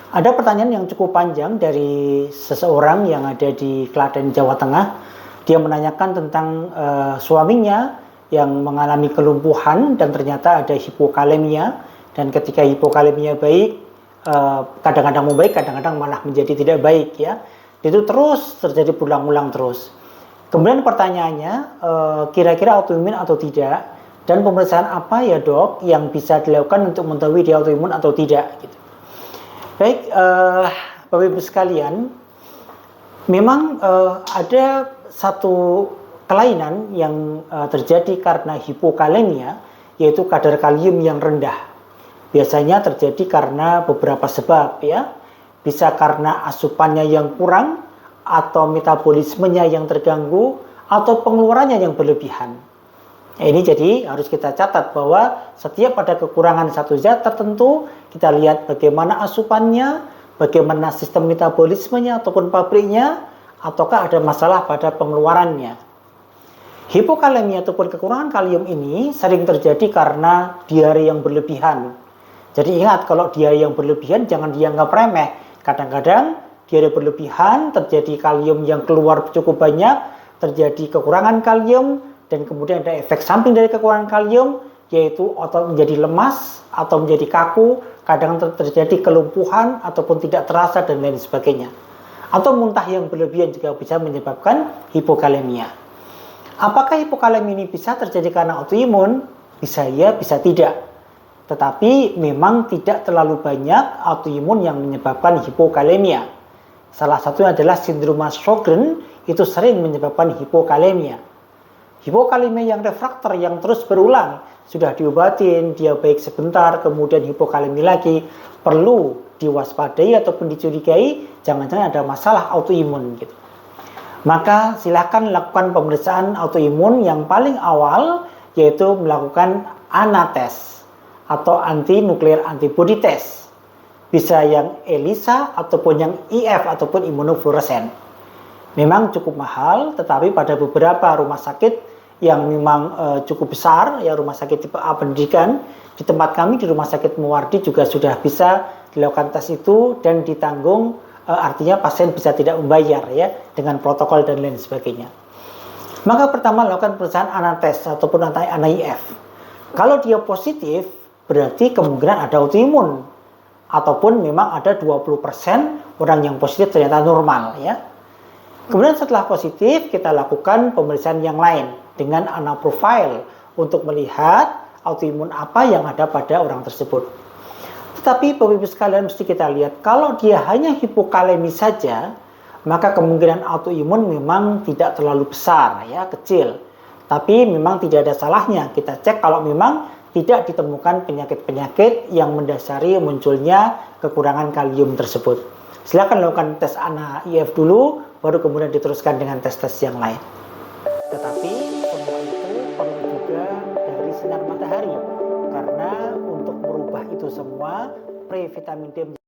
Ada pertanyaan yang cukup panjang dari seseorang yang ada di Klaten, Jawa Tengah. Dia menanyakan tentang suaminya yang mengalami kelumpuhan dan ternyata ada hipokalemia. Dan ketika hipokalemia baik, kadang-kadang membaik, kadang-kadang malah menjadi tidak baik ya. Itu terus terjadi berulang-ulang terus. Kemudian pertanyaannya, kira-kira autoimun atau tidak? Dan pemeriksaan apa ya dok yang bisa dilakukan untuk mengetahui dia autoimun atau tidak? Gitu. Baik, Bapak Ibu sekalian, memang ada satu kelainan yang terjadi karena hipokalemia, yaitu kadar kalium yang rendah. Biasanya terjadi karena beberapa sebab ya, bisa karena asupannya yang kurang, atau metabolismenya yang terganggu, atau pengeluarannya yang berlebihan. Ini jadi harus kita catat bahwa setiap ada kekurangan satu zat tertentu, kita lihat bagaimana asupannya, bagaimana sistem metabolismenya ataupun pabriknya, ataukah ada masalah pada pengeluarannya. Hipokalemia ataupun kekurangan kalium ini sering terjadi karena diare yang berlebihan. Jadi ingat, kalau diare yang berlebihan jangan dianggap remeh. Kadang-kadang diare berlebihan, terjadi kalium yang keluar cukup banyak, terjadi kekurangan kalium, dan kemudian ada efek samping dari kekurangan kalium, yaitu otot menjadi lemas atau menjadi kaku, kadang terjadi kelumpuhan ataupun tidak terasa dan lain sebagainya. Atau muntah yang berlebihan juga bisa menyebabkan hipokalemia. Apakah hipokalemia ini bisa terjadi karena autoimun? Bisa ya, bisa tidak. Tetapi memang tidak terlalu banyak autoimun yang menyebabkan hipokalemia. Salah satunya adalah sindrom Sjogren, itu sering menyebabkan hipokalemia. Hipokalemia yang refraktor yang terus berulang, sudah diobatin, dia baik sebentar, kemudian hipokalemia lagi, perlu diwaspadai ataupun dicurigai, jangan-jangan ada masalah autoimun gitu. Maka silakan lakukan pemeriksaan autoimun yang paling awal, yaitu melakukan ANA test atau anti-nuclear antibody test. Bisa yang ELISA ataupun yang IF ataupun imunofluoresen. Memang cukup mahal, tetapi pada beberapa rumah sakit yang memang cukup besar, ya rumah sakit tipe A pendidikan, di tempat kami di Rumah Sakit Muwardi juga sudah bisa dilakukan tes itu dan ditanggung, artinya pasien bisa tidak membayar ya, dengan protokol dan lain sebagainya. Maka pertama lakukan pemeriksaan ANA-test ataupun ANA-IF. Kalau dia positif, berarti kemungkinan ada autoimun. Ataupun memang ada 20% orang yang positif ternyata normal ya. Kemudian setelah positif, kita lakukan pemeriksaan yang lain dengan ANA profile untuk melihat autoimun apa yang ada pada orang tersebut. Tetapi Bapak Ibu sekalian mesti kita lihat, kalau dia hanya hipokalemi saja, maka kemungkinan autoimun memang tidak terlalu besar ya, kecil. Tapi memang tidak ada salahnya kita cek kalau memang tidak ditemukan penyakit-penyakit yang mendasari munculnya kekurangan kalium tersebut. Silakan lakukan tes ANA-IF dulu, baru kemudian diteruskan dengan tes-tes yang lain. Tetapi semua itu perlu juga dari sinar matahari, karena untuk merubah itu semua, pre vitamin D